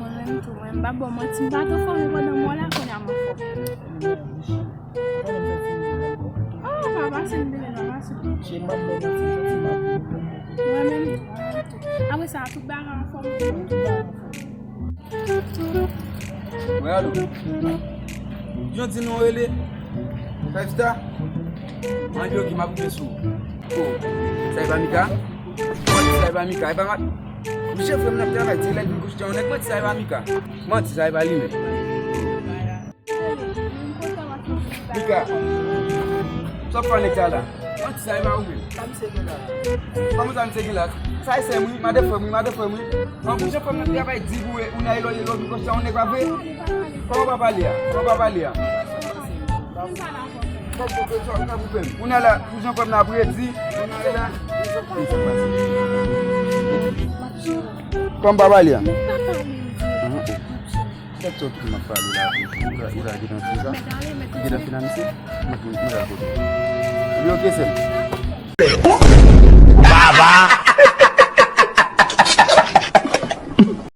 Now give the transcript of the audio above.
Mwen tou, mwen ba bon mwen ti mba to fò mwen nan mwen la kon ya mwen fò. Papa sen bile nan masi. Mwen men tou. Awe sa tout baga an fò mwen. Mwen alo. Yon di nou ele. 5 star. Mwen yo ki mabou besou. Sa iba mika? Sa iba mika. Iba mat. Mwen chef mwen ap travay ti lèk mwen kouch jan. Mwen ti sa iba mika. Mwen ti sa iba li men. Mika. Sop fan ek la. Mwen ti sa iba ou men. Mwen sa mse gilat. Sa ise mwen, made fwe mwen. Mwen chef mwen ap travay di gwe. Una ilo mwen kouch jan. Mwen kwa ve. Kwa baba liya. Una la, pujan kom na bredi. Kom baba liya. Kek tot ki ma fali la. Ila gidan fiza. Gidan finansi. Mwen la kote. Yo kese. Baba!